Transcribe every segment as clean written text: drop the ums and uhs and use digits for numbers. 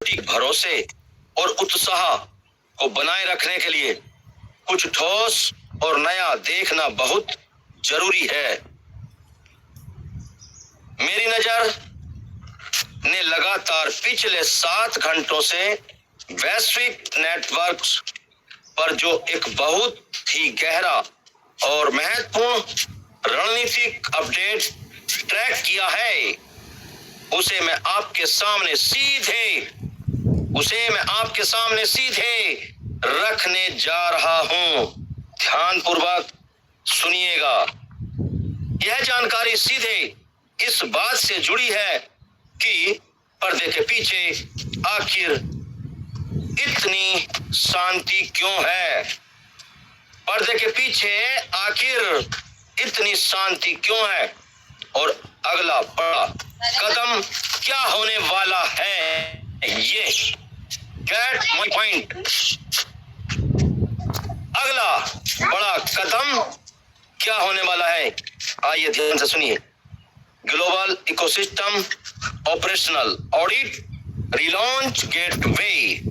भरोसे और उत्साह को बनाए रखने के लिए कुछ ठोस और नया देखना बहुत जरूरी है। मेरी नजर ने लगातार पिछले 7 घंटों से वैश्विक नेटवर्क्स पर जो एक बहुत ही गहरा और महत्वपूर्ण रणनीतिक अपडेट ट्रैक किया है, उसे मैं आपके सामने सीधे रखने जा रहा हूं। ध्यानपूर्वक सुनिएगा। यह जानकारी सीधे इस बात से जुड़ी है कि पर्दे के पीछे आखिर इतनी शांति क्यों है। पर्दे के पीछे आखिर इतनी शांति क्यों है और अगला बड़ा कदम क्या होने वाला है। ये गेट माय पॉइंट। अगला बड़ा कदम क्या होने वाला है, आइए ध्यान से सुनिए। Global ecosystem operational audit, relaunch gateway,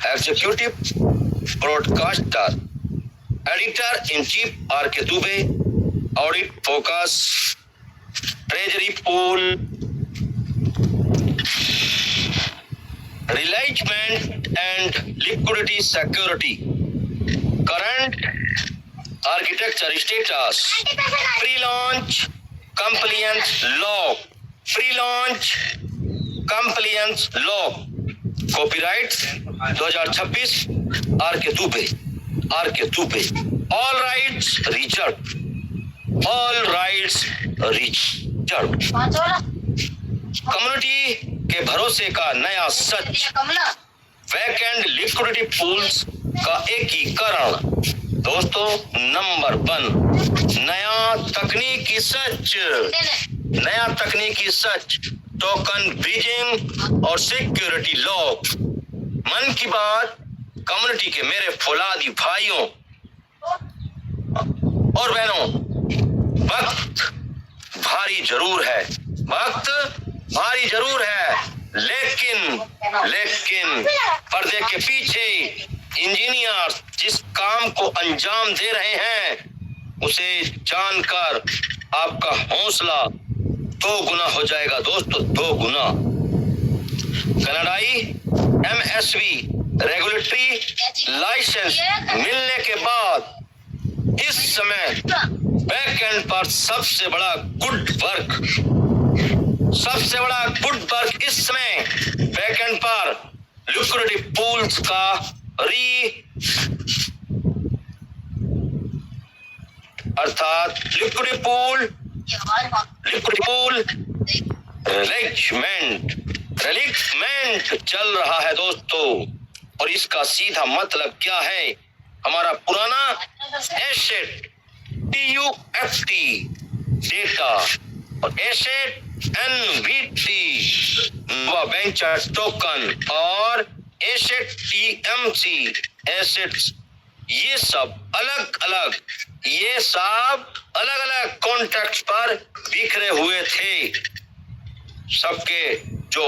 executive broadcaster, editor in chief R K. Dubey, audit focus, treasury pool, रिलाइजमेंट and liquidity security, current architecture status, prelaunch compliance law, copyright 2026 R K. Dubey, all rights reserve. Community के भरोसे का नया सच, vacant liquidity pools का एकीकरण। दोस्तों, number 1, नया तकनीकी सच, टोकन ब्रिजिंग और सिक्योरिटी लॉक। मन की बात कम्युनिटी के मेरे फौलादी भाइयों और बहनों, वक्त भारी जरूर है, लेकिन पर्दे के पीछे इंजीनियर जिस काम को अंजाम दे रहे हैं, उसे जानकर आपका हौसला 2 गुना हो जाएगा। दोस्तों, 2 गुना। कनाडाई MSB रेगुलेटरी लाइसेंस मिलने के बाद इस समय बैकएंड पर सबसे बड़ा गुड वर्क इस समय बैकएंड पर लिक्विडिटी पूल्स का लिक्विडिटी पूल रिलीजमेंट चल रहा है दोस्तों। और इसका सीधा मतलब क्या है, हमारा पुराना एसेट TUFT डेटा और एसेट NVT वेंचर टोकन और एसेट TMC एसेट्स, ये सब अलग कॉन्ट्रैक्ट्स पर बिखरे हुए थे। सबके जो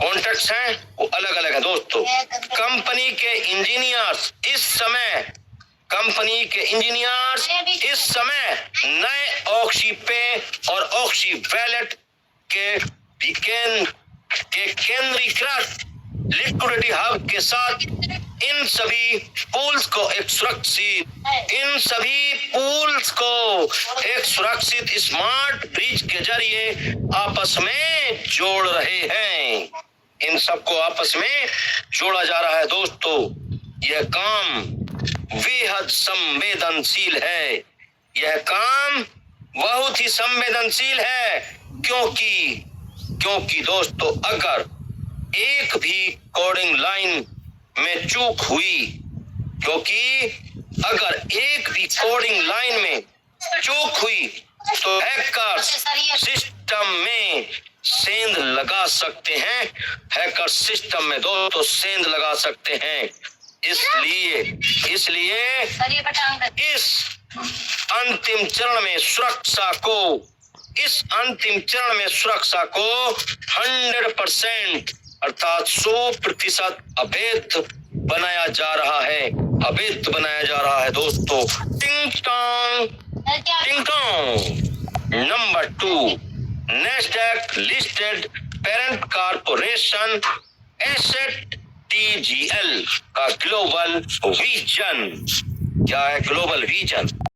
कॉन्ट्रैक्ट्स हैं वो अलग है दोस्तों। कंपनी के इंजीनियर्स इस समय नए ऑक्सी पे और ऑक्सी वैलेट के केंद्रीकृत लिक्विडिटी हब के साथ इन सभी पूल्स को एक सुरक्षित स्मार्ट ब्रिज के जरिए आपस में जोड़ रहे हैं। इन सबको आपस में जोड़ा जा रहा है दोस्तों। यह काम बेहद संवेदनशील है। यह काम बहुत ही संवेदनशील है, क्योंकि दोस्तों, अगर एक भी कोडिंग लाइन में चूक हुई तो हैकर्स सिस्टम में सेंध लगा सकते हैं। इसलिए इस अंतिम चरण में सुरक्षा को इस अंतिम चरण में सुरक्षा को 100% अर्थात 100% अवैध बनाया जा रहा है, अवैध बनाया जा रहा है दोस्तों। टिंग टोंग टिंग टोंग। Number 2, Nasdaq listed parent corporation asset TGL का ग्लोबल विजन। क्या है ग्लोबल विजन?